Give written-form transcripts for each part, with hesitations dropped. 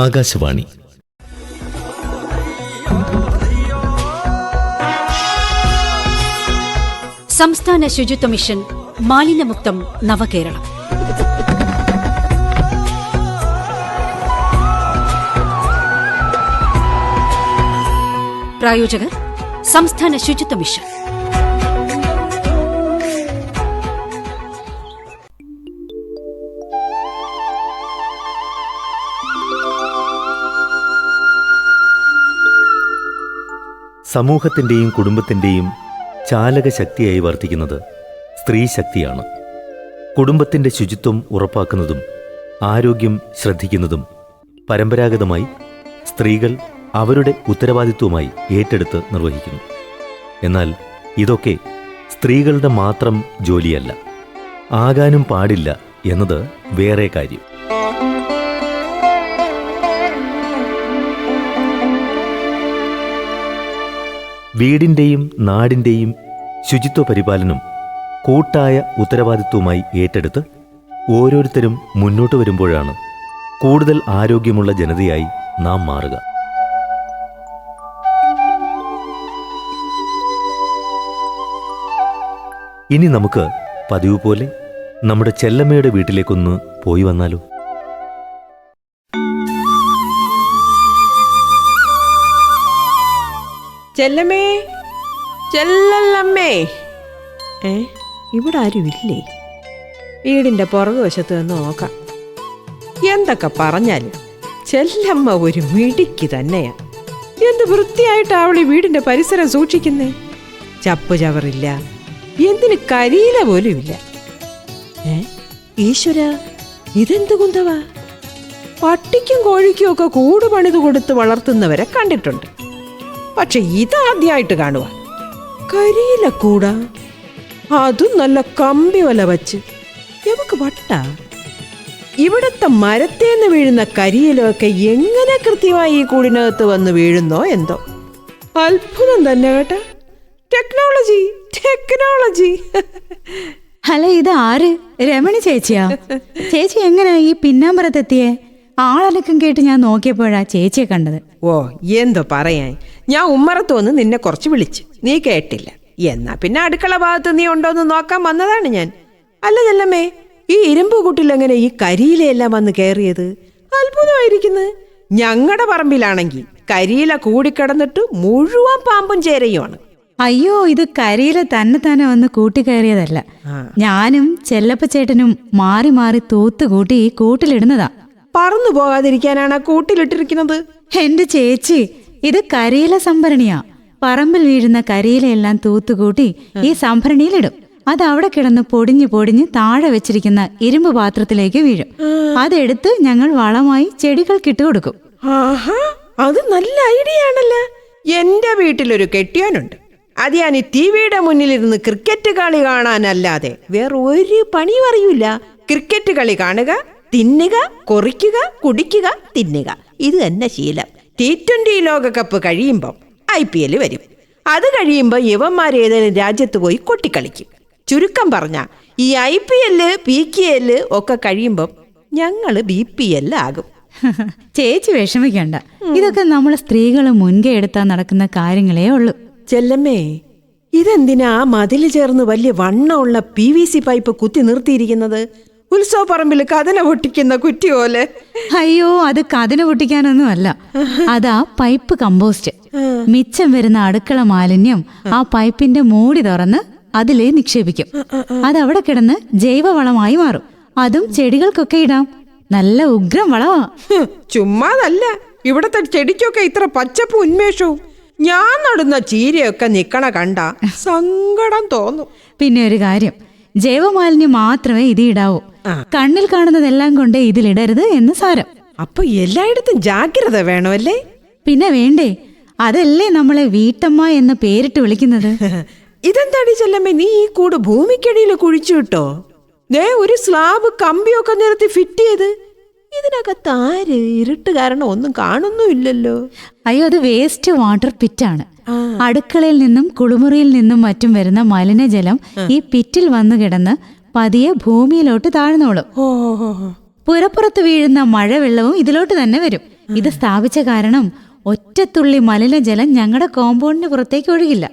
ആകാശവാണി. സംസ്ഥാന ശുചിത്വ മിഷൻ മാലിന്യമുക്തം നവകേരളം. പ്രായോജകർ സംസ്ഥാന ശുചിത്വ മിഷൻ. സമൂഹത്തിൻ്റെയും കുടുംബത്തിൻ്റെയും ചാലകശക്തിയായി വർത്തിക്കുന്നത് സ്ത്രീ ശക്തിയാണ്. കുടുംബത്തിൻ്റെ ശുചിത്വം ഉറപ്പാക്കുന്നതും ആരോഗ്യം ശ്രദ്ധിക്കുന്നതും പരമ്പരാഗതമായി സ്ത്രീകൾ അവരുടെ ഉത്തരവാദിത്വമായി ഏറ്റെടുത്ത് നിർവഹിക്കുന്നു. എന്നാൽ ഇതൊക്കെ സ്ത്രീകളുടെ മാത്രം ജോലിയല്ല, ആകാനും പാടില്ല എന്നത് വേറെ കാര്യം. വീടിൻ്റെയും നാടിൻ്റെയും ശുചിത്വ പരിപാലനം കൂട്ടായ ഉത്തരവാദിത്വമായി ഏറ്റെടുത്ത് ഓരോരുത്തരും മുന്നോട്ട് വരുമ്പോഴാണ് കൂടുതൽ ആരോഗ്യമുള്ള ജനതയായി നാം മാറുക. ഇനി നമുക്ക് പതിവ് പോലെ നമ്മുടെ ചെല്ലമ്മയുടെ വീട്ടിലേക്കൊന്ന് പോയി വന്നാലോ? ചെല്ലമ്മേ, ചെല്ലല്ലമ്മേ. ഇവിടെ ആരുമില്ലേ? വീടിൻ്റെ പുറകുവശത്ത് നിന്ന് നോക്കാം. എന്തൊക്കെ പറഞ്ഞാലും ചെല്ലമ്മ ഒരു മിടുക്കി തന്നെയാ. എന്ത് വൃത്തിയായിട്ടാ അവൾ ഈ വീടിൻ്റെ പരിസരം സൂക്ഷിക്കുന്നേ. ചപ്പ് ചവറില്ല, എന്തിന് കരിയില പോലും ഇല്ല. ഈശ്വര, ഇതെന്ത് കുന്തവാ? പട്ടിക്കും കോഴിക്കും ഒക്കെ കൂട് പണിത് കൊടുത്ത് വളർത്തുന്നവരെ കണ്ടിട്ടുണ്ട്, പക്ഷെ ഇതാദ്യമായിട്ട് കാണുക. കരിയില കൂടാ, അതും നല്ല കമ്പി വല വച്ച്. എവക്ക് വട്ടാ. ഇവിടത്തെ മരത്തേന്ന് വീഴുന്ന കരിയിലൊക്കെ എങ്ങനെ കൃത്യമായി ഈ കൂടിനകത്ത് വന്ന് വീഴുന്നോ എന്തോ. അത്ഭുതം തന്നെ കേട്ടാ. Technology, technology. ഹലോ, ഇത് ആര്? രമണി ചേച്ചിയാ? ചേച്ചി എങ്ങനെയാ ഈ പിന്നാമ്പറത്തെത്തിയേ? ആളനക്കം കേട്ട് ഞാൻ നോക്കിയപ്പോഴാ ചേച്ചിയെ കണ്ടത്. ഓ, എന്തോ പറയാൻ. ഞാൻ ഉമ്മറത്ത് വന്ന് നിന്നെ കുറച്ച് വിളിച്ചു, നീ കേട്ടില്ല. എന്നാ പിന്നെ അടുക്കള ഭാഗത്ത് നീ ഉണ്ടോന്ന് നോക്കാൻ വന്നതാണ് ഞാൻ. അല്ല ചെല്ലമ്മേ, ഈ ഇരുമ്പ് കൂട്ടിലെങ്ങനെ ഈ കരിയിലെല്ലാം വന്ന് കയറിയത്? അത്ഭുതമായിരിക്കുന്നു. ഞങ്ങളുടെ പറമ്പിലാണെങ്കിൽ കരിയില കൂടിക്കിടന്നിട്ട് മുഴുവൻ പാമ്പും ചേരയുമാണ്. അയ്യോ, ഇത് കരിയില തന്നെ വന്ന് കൂട്ടിക്കയറിയതല്ല. ഞാനും ചെല്ലപ്പച്ചേട്ടനും മാറി മാറി തൂത്തുകൂട്ടി ഈ കൂട്ടിലിടുന്നതാ. പറന്നു പോകാതിരിക്കാനാണ് ആ കൂട്ടിലിട്ടിരിക്കുന്നത്. എന്റെ ചേച്ചി, ഇത് കരിയില സംഭരണിയാ. പറമ്പിൽ വീഴുന്ന കരിയിലയെല്ലാം തൂത്തുകൂട്ടി ഈ സംഭരണിയിലിടും. അത് അവിടെ കിടന്ന് പൊടിഞ്ഞു പൊടിഞ്ഞ് താഴെ വെച്ചിരിക്കുന്ന ഇരുമ്പ് പാത്രത്തിലേക്ക് വീഴും. അതെടുത്ത് ഞങ്ങൾ വളമായി ചെടികൾക്കിട്ട് കൊടുക്കും. ആഹാ, അത് നല്ല ഐഡിയ ആണല്ലോ. എന്റെ വീട്ടിലൊരു കെട്ടിയോനുണ്ട്. അത് ഞാൻ ഈ ടിവിയുടെ മുന്നിലിരുന്ന് ക്രിക്കറ്റ് കളി കാണാനല്ലാതെ വേറെ ഒരു പണിയും അറിയില്ല. ക്രിക്കറ്റ് കളി കാണുക, തിന്നുക, കൊറിക്കുക, കുടിക്കുക, തിന്നുക. ഇത് തന്നെ ശീലം. T20 ലോകകപ്പ് കഴിയുമ്പം IPL വരും. അത് കഴിയുമ്പോൾ യവന്മാരേതെങ്കിലും രാജ്യത്ത് പോയി കൊട്ടിക്കളിക്കും. ചുരുക്കം പറഞ്ഞ ഈ IPL, PKL ഒക്കെ കഴിയുമ്പം ഞങ്ങൾ BPL ആകും. ചേച്ചി വിഷമിക്കണ്ട, ഇതൊക്കെ നമ്മൾ സ്ത്രീകൾ മുൻകൈ എടുത്താൽ നടക്കുന്ന കാര്യങ്ങളേ ഉള്ളൂ. ചെല്ലമ്മേ, ഇതെന്തിനാ മതിൽ ചേർന്ന് വലിയ വണ്ണമുള്ള PVC പൈപ്പ് കുത്തി നിർത്തിയിരിക്കുന്നത്? ഉത്സവ പറമ്പിൽ കഥന പൊട്ടിക്കുന്ന കുറ്റി പോലെ. അയ്യോ, അത് കഥന പൊട്ടിക്കാനൊന്നും അല്ല. അതാ പൈപ്പ് കമ്പോസ്റ്റ്. മിച്ചം വരുന്ന അടുക്കള മാലിന്യം ആ പൈപ്പിന്റെ മൂടി തുറന്ന് അതിലേ നിക്ഷേപിക്കും. അതവിടെ കിടന്ന് ജൈവവളമായി മാറും. അതും ചെടികൾക്കൊക്കെ ഇടാം. നല്ല ഉഗ്രം വളവാ. ചുമ്മാതല്ല, ഇവിടത്തെ ചെടിക്കൊക്കെ ഇത്ര പച്ചപ്പും ഉന്മേഷവും. ഞാൻ നടുന്ന ചീരയൊക്കെ നിക്കണ കണ്ട സങ്കടം തോന്നും. പിന്നെ ഒരു കാര്യം, ജൈവമാലിന്യം മാത്രമേ ഇത് ഇടാവൂ. കണ്ണിൽ കാണുന്നതെല്ലാം കൊണ്ട് ഇതിലിടരുത് എന്ന് സാരം. അപ്പൊ എല്ലായിടത്തും ജാഗ്രത വേണമല്ലേ? പിന്നെ വേണ്ടേ, അതല്ലേ നമ്മളെ വീട്ടമ്മ എന്ന് പേരിട്ട് വിളിക്കുന്നത്. ഇതെന്താടി ചെല്ലമ്മേ, നീ ഈ കൂട് ഭൂമിക്കടിയിൽ കുഴിച്ചു വിട്ടോ? ഒരു സ്ലാബ് കമ്പിയൊക്കെ നിരത്തി ഫിറ്റ് ചെയ്ത്. ഇതിനകത്ത് ആര്? ഇരുട്ട് കാരണം ഒന്നും കാണുന്നുമില്ലല്ലോ. അയ്യോ, അത് വേസ്റ്റ് വാട്ടർ പിറ്റാണ്. അടുക്കളയിൽ നിന്നും കുളിമുറിയിൽ നിന്നും മറ്റും വരുന്ന മലിനജലം ഈ പിറ്റിൽ വന്നു കിടന്ന് പതിയെ ഭൂമിയിലോട്ട് താഴ്ന്നോളും. പുറപ്പുറത്ത് വീഴുന്ന മഴവെള്ളവും ഇതിലോട്ട് തന്നെ വരും. ഇത് സ്ഥാപിച്ച കാരണം ഒറ്റത്തുള്ളി മലിനജലം ഞങ്ങളുടെ കോമ്പൗണ്ടിന് പുറത്തേക്ക് ഒഴുകില്ല.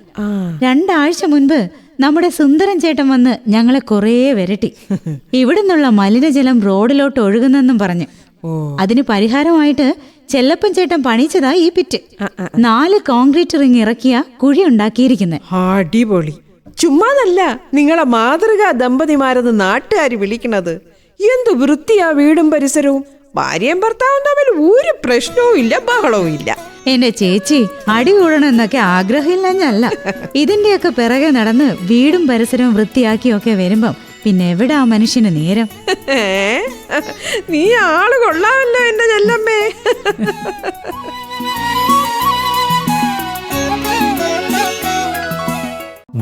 2 ആഴ്ച മുൻപ് നമ്മുടെ സുന്ദരൻ ചേട്ടൻ വന്ന് ഞങ്ങളെ കുറേ വരട്ടി. ഇവിടുന്നുള്ള മലിനജലം റോഡിലോട്ട് ഒഴുകുന്നെന്നും പറഞ്ഞു. അതിന് പരിഹാരമായിട്ട് ചെല്ലപ്പൻ ചേട്ടൻ പണിച്ചതാ ഈ പിറ്റ്. 4 കോൺക്രീറ്റ് റിങ് ഇറക്കിയ കുഴി ഉണ്ടാക്കിയിരിക്കുന്നത്. അടിപൊളി. ചുമ്മാതല്ല നിങ്ങളെ മാതൃകാ ദമ്പതിമാരെന്ന് നാട്ടുകാര് വിളിക്കണത്. എന്ത് വൃത്തിയാ വീടും പരിസരവും. ഭാര്യയും ഭർത്താവും തമ്മിൽ ഒരു പ്രശ്നവും ഇല്ല, ബഹളവും ഇല്ല. എന്റെ ചേച്ചി അടി കൂടണമെന്നൊക്കെ ആഗ്രഹമില്ലഞ്ഞല്ല. ഇതിന്റെയൊക്കെ പിറകെ നടന്ന് വീടും പരിസരവും വൃത്തിയാക്കിയൊക്കെ വരുമ്പം പിന്നെ എവിടാ മനുഷ്യന് നേരം? നീ ആള് കൊള്ളാമല്ലോ എന്റെ ചെല്ലമ്മേ.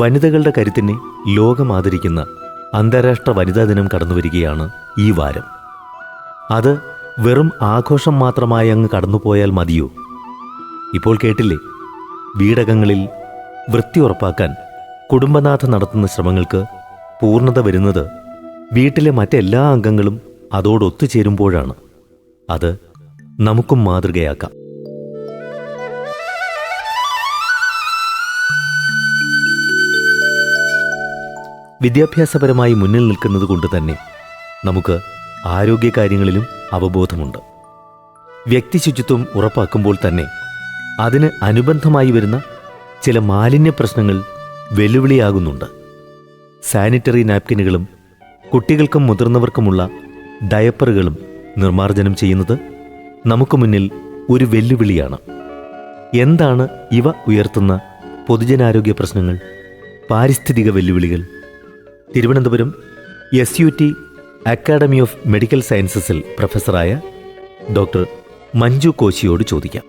വനിതകളുടെ കരുത്തിനെ ലോകം ആദരിക്കുന്ന അന്താരാഷ്ട്ര വനിതാ ദിനം കടന്നുവരികയാണ് ഈ വാരം. അത് വെറും ആഘോഷം മാത്രമായി അങ്ങ് കടന്നുപോയാൽ മതിയോ? ഇപ്പോൾ കേട്ടില്ലേ, വീടകങ്ങളിൽ വൃത്തി ഉറപ്പാക്കാൻ കുടുംബനാഥ നടത്തുന്ന ശ്രമങ്ങൾക്ക് പൂർണ്ണത വരുന്നത് വീട്ടിലെ മറ്റെല്ലാ അംഗങ്ങളും അതോടൊത്തുചേരുമ്പോഴാണ്. അത് നമുക്കും മാതൃകയാക്കാം. വിദ്യാഭ്യാസപരമായി മുന്നിൽ നിൽക്കുന്നത് കൊണ്ട് തന്നെ നമുക്ക് ആരോഗ്യകാര്യങ്ങളിലും അവബോധമുണ്ട്. വ്യക്തി ശുചിത്വം ഉറപ്പാക്കുമ്പോൾ തന്നെ അതിന് അനുബന്ധമായി വരുന്ന ചില മാലിന്യ പ്രശ്നങ്ങൾ വെല്ലുവിളിയാകുന്നുണ്ട്. സാനിറ്ററി നാപ്കിനുകളും കുട്ടികൾക്കും മുതിർന്നവർക്കുമുള്ള ഡയപ്പറുകളും നിർമ്മാർജ്ജനം ചെയ്യുന്നത് നമുക്ക് മുന്നിൽ ഒരു വെല്ലുവിളിയാണ്. എന്താണ് ഇവ ഉയർത്തുന്ന പൊതുജനാരോഗ്യ പ്രശ്നങ്ങൾ, പാരിസ്ഥിതിക വെല്ലുവിളികൾ? Thiruvananthapuram SUT academy of medical സയൻസസിൽ പ്രൊഫസറായ ഡോക്ടർ മഞ്ജു കോശിയോട് ചോദിക്കാം.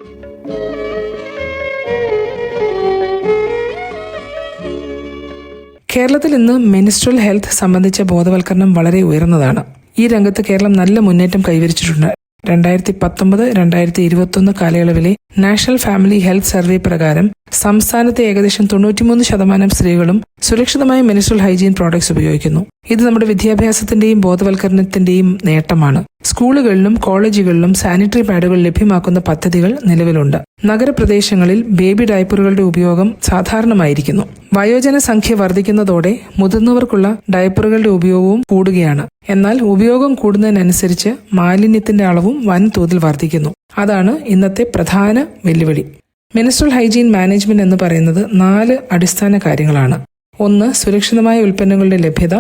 കേരളത്തിൽ ഇന്ന് മെൻസ്ട്രൽ ഹെൽത്ത് സംബന്ധിച്ച ബോധവൽക്കരണം വളരെ ഉയർന്നതാണ്. ഈ രംഗത്ത് കേരളം നല്ല മുന്നേറ്റം കൈവരിച്ചിട്ടുണ്ട്. 2019-2021 കാലയളവിലെ നാഷണൽ ഫാമിലി ഹെൽത്ത് സർവേ പ്രകാരം സംസ്ഥാനത്തെ ഏകദേശം 93% സ്ത്രീകളും സുരക്ഷിതമായ മെൻസ്ട്രൽ ഹൈജീൻ പ്രോഡക്ട്സ് ഉപയോഗിക്കുന്നു. ഇത് നമ്മുടെ വിദ്യാഭ്യാസത്തിന്റെയും ബോധവൽക്കരണത്തിന്റെയും നേട്ടമാണ്. സ്കൂളുകളിലും കോളേജുകളിലും സാനിറ്ററി പാഡുകൾ ലഭ്യമാക്കുന്ന പദ്ധതികൾ നിലവിലുണ്ട്. നഗരപ്രദേശങ്ങളിൽ ബേബി ഡയപ്പറുകളുടെ ഉപയോഗം സാധാരണമായിരിക്കുന്നു. വയോജന സംഖ്യ വർദ്ധിക്കുന്നതോടെ മുതിർന്നവർക്കുള്ള ഡയപ്പറുകളുടെ ഉപയോഗവും കൂടുകയാണ്. എന്നാൽ ഉപയോഗം കൂടുന്നതിനനുസരിച്ച് മാലിന്യത്തിന്റെ അളവും വൻതോതിൽ വർദ്ധിക്കുന്നു. അതാണ് ഇന്നത്തെ പ്രധാന വെല്ലുവിളി. മെൻസ്ട്രൽ ഹൈജീൻ മാനേജ്മെന്റ് എന്ന് പറയുന്നത് 4 അടിസ്ഥാന കാര്യങ്ങളാണ്. 1. സുരക്ഷിതമായ ഉൽപ്പന്നങ്ങളുടെ ലഭ്യത.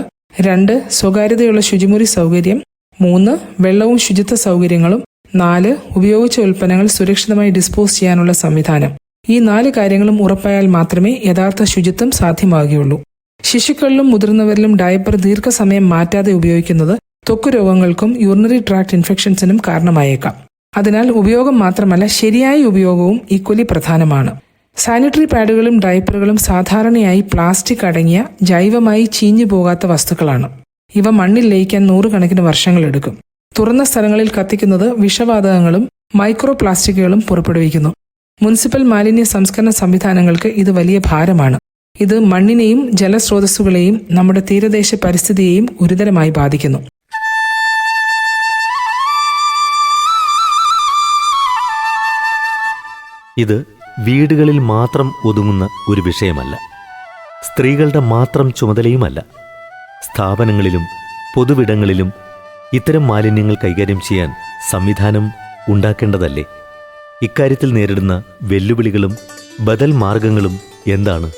2. സ്വകാര്യതയുള്ള ശുചിമുറി സൗകര്യം. 3. വെള്ളവും ശുചിത്വ സൗകര്യങ്ങളും. 4. ഉപയോഗിച്ച ഉൽപ്പന്നങ്ങൾ സുരക്ഷിതമായി ഡിസ്പോസ് ചെയ്യാനുള്ള സംവിധാനം. ഈ 4 കാര്യങ്ങളും ഉറപ്പായാൽ മാത്രമേ യഥാർത്ഥ ശുചിത്വം സാധ്യമാകുകയുള്ളൂ. ശിശുക്കളിലും മുതിർന്നവരിലും ഡയപ്പർ ദീർഘസമയം മാറ്റാതെ ഉപയോഗിക്കുന്നത് ത്വക്ക് രോഗങ്ങൾക്കും യൂറിനറി ട്രാക്ട് ഇൻഫെക്ഷൻസിനും കാരണമായേക്കാം. അതിനാൽ ഉപയോഗം മാത്രമല്ല, ശരിയായ ഉപയോഗവും ഈക്വലി പ്രധാനമാണ്. സാനിറ്ററി പാഡുകളും ഡയപ്പറുകളും സാധാരണയായി പ്ലാസ്റ്റിക് അടങ്ങിയ ജൈവമായി ചീഞ്ഞു പോകാത്ത വസ്തുക്കളാണ്. ഇവ മണ്ണിൽ ലയിക്കാൻ 100 കണക്കിന് വർഷങ്ങളെടുക്കും. തുറന്ന സ്ഥലങ്ങളിൽ കത്തിക്കുന്നത് വിഷവാതകങ്ങളും മൈക്രോ പ്ലാസ്റ്റിക്കുകളും പുറപ്പെടുവിക്കുന്നു. മുനിസിപ്പൽ മാലിന്യ സംസ്കരണ സംവിധാനങ്ങൾക്ക് ഇത് വലിയ ഭാരമാണ്. ഇത് മണ്ണിനെയും ജലസ്രോതസ്സുകളെയും നമ്മുടെ തീരദേശ പരിസ്ഥിതിയെയും ഗുരുതരമായി ബാധിക്കുന്നു. ഇത് വീടുകളിൽ മാത്രം ഒതുങ്ങുന്ന ഒരു വിഷയമല്ല, സ്ത്രീകളുടെ മാത്രം ചുമതലയുമല്ല. സ്ഥാപനങ്ങളിലും പൊതുവിടങ്ങളിലും ഇത്തരം മാലിന്യങ്ങൾ കൈകാര്യം ചെയ്യാൻ സംവിധാനം ഉണ്ടാക്കേണ്ടതല്ലേ? ഇക്കാര്യത്തിൽ നേരിടുന്ന വെല്ലുവിളികളും ബദൽ മാർഗങ്ങളും എന്താണ്?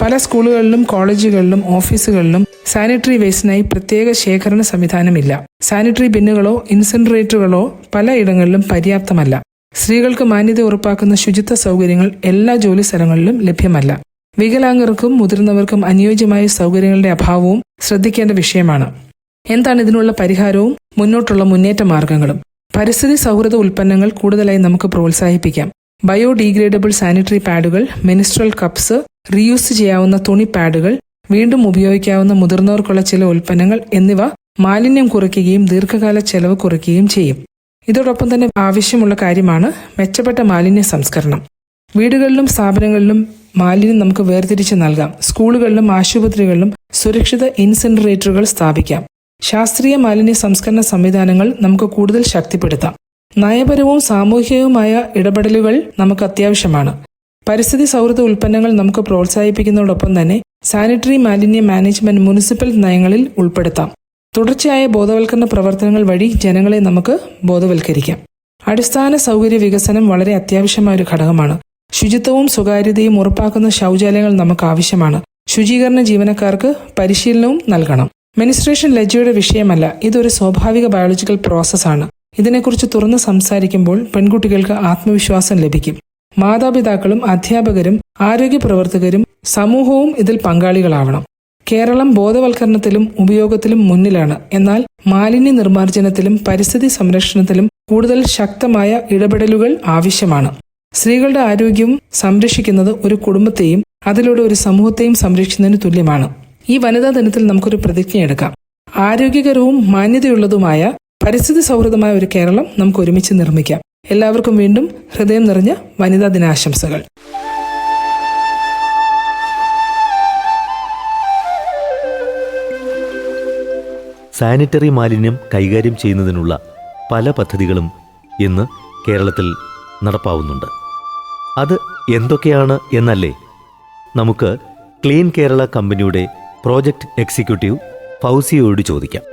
പല സ്കൂളുകളിലും കോളേജുകളിലും ഓഫീസുകളിലും സാനിറ്ററി വേസ്റ്റിനായി പ്രത്യേക ശേഖരണ സംവിധാനമില്ല. സാനിറ്ററി ബിന്നുകളോ ഇൻസിനറേറ്ററുകളോ പലയിടങ്ങളിലും പര്യാപ്തമല്ല. സ്ത്രീകൾക്ക് മാന്യത ഉറപ്പാക്കുന്ന ശുചിത്വ സൗകര്യങ്ങൾ എല്ലാ ജോലി സ്ഥലങ്ങളിലും ലഭ്യമല്ല. വികലാംഗർക്കും മുതിർന്നവർക്കും അനുയോജ്യമായ സൗകര്യങ്ങളുടെ അഭാവവും ശ്രദ്ധിക്കേണ്ട വിഷയമാണ്. എന്താണ് ഇതിനുള്ള പരിഹാരവും മുന്നോട്ടുള്ള മുന്നേറ്റ മാർഗങ്ങളും? പരിസ്ഥിതി സൗഹൃദ ഉൽപ്പന്നങ്ങൾ കൂടുതലായി നമുക്ക് പ്രോത്സാഹിപ്പിക്കാം. ബയോഡീഗ്രേഡബിൾ സാനിറ്ററി പാഡുകൾ, മെൻസ്ട്രൽ കപ്സ്, റീയൂസ് ചെയ്യാവുന്ന തുണി പാഡുകൾ, വീണ്ടും ഉപയോഗിക്കാവുന്ന മുതിർന്നവർക്കുള്ള ചില ഉൽപ്പന്നങ്ങൾ എന്നിവ മാലിന്യം കുറയ്ക്കുകയും ദീർഘകാല ചെലവ് കുറയ്ക്കുകയും ചെയ്യും. ഇതോടൊപ്പം തന്നെ ആവശ്യമുള്ള കാര്യമാണ് മെച്ചപ്പെട്ട മാലിന്യ സംസ്കരണം. വീടുകളിലും സ്ഥാപനങ്ങളിലും മാലിന്യം നമുക്ക് വേർതിരിച്ച് നൽകാം. സ്കൂളുകളിലും ആശുപത്രികളിലും സുരക്ഷിത ഇൻസിനറേറ്ററുകൾ സ്ഥാപിക്കാം. ശാസ്ത്രീയ മാലിന്യ സംസ്കരണ സംവിധാനങ്ങൾ നമുക്ക് കൂടുതൽ ശക്തിപ്പെടുത്താം. നയപരവും സാമൂഹികവുമായ ഇടപെടലുകൾ നമുക്ക് അത്യാവശ്യമാണ്. പരിസ്ഥിതി സൗഹൃദ ഉൽപ്പന്നങ്ങൾ നമുക്ക് പ്രോത്സാഹിപ്പിക്കുന്നതോടൊപ്പം തന്നെ സാനിറ്ററി മാലിന്യ മാനേജ്മെന്റ് മുനിസിപ്പൽ നയങ്ങളിൽ ഉൾപ്പെടുത്താം. തുടർച്ചയായ ബോധവൽക്കരണ പ്രവർത്തനങ്ങൾ വഴി ജനങ്ങളെ നമുക്ക് ബോധവൽക്കരിക്കാം. അടിസ്ഥാന സൗകര്യ വികസനം വളരെ അത്യാവശ്യമായ ഒരു ഘടകമാണ്. ശുചിത്വവും സ്വകാര്യതയും ഉറപ്പാക്കുന്ന ശൗചാലയങ്ങൾ നമുക്ക് ആവശ്യമാണ്. ശുചീകരണ ജീവനക്കാർക്ക് പരിശീലനവും നൽകണം. മെനിസ്ട്രേഷൻ ലജ്ജയുടെ വിഷയമല്ല, ഇതൊരു സ്വാഭാവിക ബയോളജിക്കൽ പ്രോസസ്സാണ്. ഇതിനെക്കുറിച്ച് തുറന്ന് സംസാരിക്കുമ്പോൾ പെൺകുട്ടികൾക്ക് ആത്മവിശ്വാസം ലഭിക്കും. മാതാപിതാക്കളും അധ്യാപകരും ആരോഗ്യ പ്രവർത്തകരും സമൂഹവും ഇതിൽ പങ്കാളികളാവണം. കേരളം ബോധവൽക്കരണത്തിലും ഉപയോഗത്തിലും മുന്നിലാണ്. എന്നാൽ മാലിന്യ നിർമ്മാർജ്ജനത്തിലും പരിസ്ഥിതി സംരക്ഷണത്തിലും കൂടുതൽ ശക്തമായ ഇടപെടലുകൾ ആവശ്യമാണ്. സ്ത്രീകളുടെ ആരോഗ്യം സംരക്ഷിക്കുന്നത് ഒരു കുടുംബത്തെയും അതിലൂടെ ഒരു സമൂഹത്തെയും സംരക്ഷിക്കുന്നതിന് തുല്യമാണ്. ഈ വനിതാ ദിനത്തിൽ നമുക്കൊരു പ്രതിജ്ഞയെടുക്കാം. ആരോഗ്യകരവും മാന്യതയുള്ളതുമായ പരിസ്ഥിതി സൗഹൃദമായ ഒരു കേരളം നമുക്ക് ഒരുമിച്ച് നിർമ്മിക്കാം. എല്ലാവർക്കും വീണ്ടും ഹൃദയം നിറഞ്ഞ വനിതാ ദിനാശംസകൾ. സാനിറ്ററി മാലിന്യം കൈകാര്യം ചെയ്യുന്നതിനുള്ള പല പദ്ധതികളും ഇന്ന് കേരളത്തിൽ നടപ്പാവുന്നുണ്ട്. അത് എന്തൊക്കെയാണ് എന്നല്ലേ നമുക്ക് ക്ലീൻ കേരള കമ്പനിയുടെ പ്രോജക്റ്റ് എക്സിക്യൂട്ടീവ് ഫൗസിയോട് ചോദിക്കാം.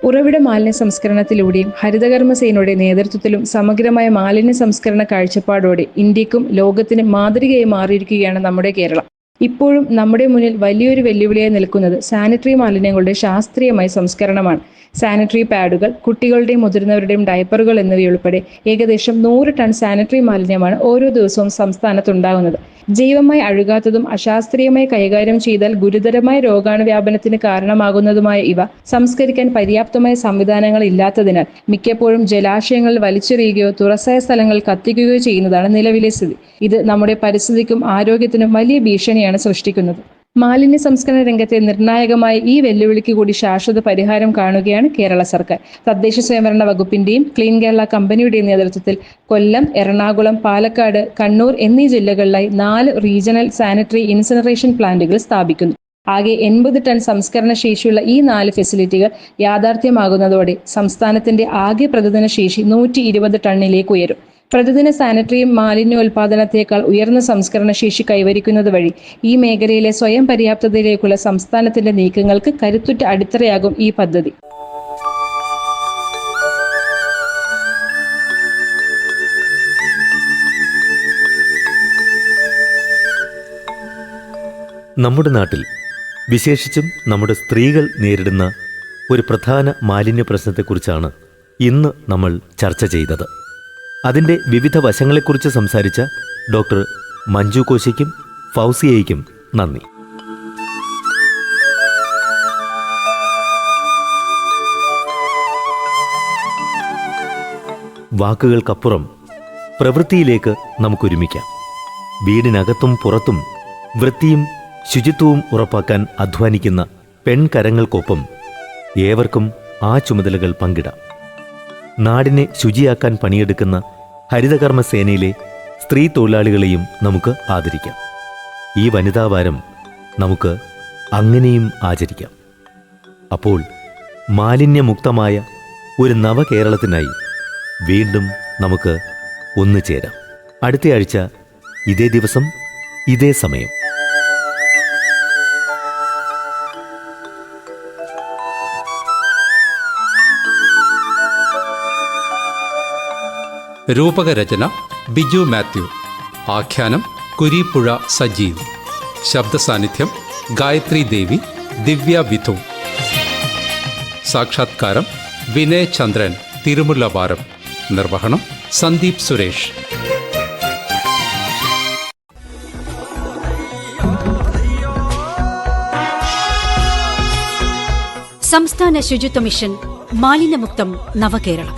ഉറവിട മാലിന്യ സംസ്കരണത്തിലൂടെയും ഹരിതകർമ്മസേനയുടെ നേതൃത്വത്തിലും സമഗ്രമായ മാലിന്യ സംസ്കരണ കാഴ്ചപ്പാടോടെ ഇന്ത്യക്കും ലോകത്തിനും മാതൃകയായി മാറിയിരിക്കുകയാണ് നമ്മുടെ കേരളം. ഇപ്പോഴും നമ്മുടെ മുന്നിൽ വലിയൊരു വെല്ലുവിളിയായി നിൽക്കുന്നത് സാനിറ്ററി മാലിന്യങ്ങളുടെ ശാസ്ത്രീയമായ സംസ്കരണമാണ്. സാനിറ്ററി പാഡുകൾ, കുട്ടികളുടെയും മുതിർന്നവരുടെയും ഡയപ്പറുകൾ എന്നിവയുൾപ്പെടെ ഏകദേശം 100 ടൺ സാനിറ്ററി മാലിന്യമാണ് ഓരോ ദിവസവും സംസ്ഥാനത്തുണ്ടാകുന്നത്. ജൈവമായി അഴുകാത്തതും അശാസ്ത്രീയമായി കൈകാര്യം ചെയ്താൽ ഗുരുതരമായ രോഗാണുവ്യാപനത്തിന് കാരണമാകുന്നതുമായ ഇവ സംസ്കരിക്കാൻ പര്യാപ്തമായ സംവിധാനങ്ങൾ ഇല്ലാത്തതിനാൽ മിക്കപ്പോഴും ജലാശയങ്ങളിൽ വലിച്ചെറിയുകയോ തുറസായ സ്ഥലങ്ങളിൽ കത്തിക്കുകയോ ചെയ്യുന്നതാണ് നിലവിലെ സ്ഥിതി. ഇത് നമ്മുടെ പരിസ്ഥിതിക്കും ആരോഗ്യത്തിനും വലിയ ഭീഷണിയാണ് സൃഷ്ടിക്കുന്നത്. മാലിന്യ സംസ്കരണ രംഗത്തെ നിർണായകമായ ഈ വെല്ലുവിളിക്ക് കൂടി ശാശ്വത പരിഹാരം കാണുകയാണ് കേരള സർക്കാർ. തദ്ദേശ സ്വയംഭരണ വകുപ്പിന്റെയും ക്ലീൻ കേരള കമ്പനിയുടെയും നേതൃത്വത്തിൽ കൊല്ലം, എറണാകുളം, പാലക്കാട്, കണ്ണൂർ എന്നീ ജില്ലകളിലായി 4 റീജിയണൽ സാനിറ്ററി ഇൻസിനറേഷൻ പ്ലാന്റുകൾ സ്ഥാപിക്കുന്നു. ആകെ 80 ടൺ സംസ്കരണ ശേഷിയുള്ള ഈ 4 ഫെസിലിറ്റികൾ യാഥാർത്ഥ്യമാകുന്നതോടെ സംസ്ഥാനത്തിന്റെ ആകെ പ്രതിദിന ശേഷി 120 ടണ്ണിലേക്ക് ഉയരും. പ്രതിദിന സാനിറ്ററി മാലിന്യോൽപാദനത്തേക്കാൾ ഉയർന്ന സംസ്കരണ ശേഷി കൈവരിക്കുന്നത് വഴി ഈ മേഖലയിലെ സ്വയം പര്യാപ്തതയിലേക്കുള്ള സംസ്ഥാനത്തിന്റെ നീക്കങ്ങൾക്ക് കരുത്തുറ്റ അടിത്തറയാകും ഈ പദ്ധതി. നമ്മുടെ നാട്ടിൽ വിശേഷിച്ചും നമ്മുടെ സ്ത്രീകൾ നേരിടുന്ന ഒരു പ്രധാന മാലിന്യ പ്രശ്നത്തെക്കുറിച്ചാണ് ഇന്ന് നമ്മൾ ചർച്ച ചെയ്തത്. അതിൻ്റെ വിവിധ വശങ്ങളെക്കുറിച്ച് സംസാരിച്ച ഡോക്ടർ മഞ്ജു കോശിക്കും ഫൗസിയയ്ക്കും നന്ദി. വാക്കുകൾക്കപ്പുറം പ്രവൃത്തിയിലേക്ക് നമുക്കൊരുമിക്കാം. വീടിനകത്തും പുറത്തും വൃത്തിയും ശുചിത്വവും ഉറപ്പാക്കാൻ അധ്വാനിക്കുന്ന പെൺകരങ്ങൾക്കൊപ്പം ഏവർക്കും ആ ചുമതലകൾ പങ്കിടാം. നാടിനെ ശുചിയാക്കാൻ പണിയെടുക്കുന്ന ഹരിതകർമ്മ സേനയിലെ സ്ത്രീ തൊഴിലാളികളെയും നമുക്ക് ആദരിക്കാം. ഈ വനിതാവാരം നമുക്ക് അങ്ങനെയും ആചരിക്കാം. അപ്പോൾ മാലിന്യമുക്തമായ ഒരു നവകേരളത്തിനായി വീണ്ടും നമുക്ക് ഒന്നുചേരാം. അടുത്തയാഴ്ച ഇതേ ദിവസം ഇതേ സമയം. രൂപകരചന ബിജു മാത്യു. ആഖ്യാനം കുരീപ്പുഴ സജീവ്. ശബ്ദസാന്നിധ്യം ഗായത്രി ദേവി, ദിവ്യ വിധു. സാക്ഷാത്കാരം വിനയ് ചന്ദ്രൻ, തിരുമുല്ലവാരം. നിർവഹണം സന്ദീപ് സുരേഷ്. സംസ്ഥാന ശുചിത്വ മിഷൻ മാലിന്യമുക്തം നവകേരളം.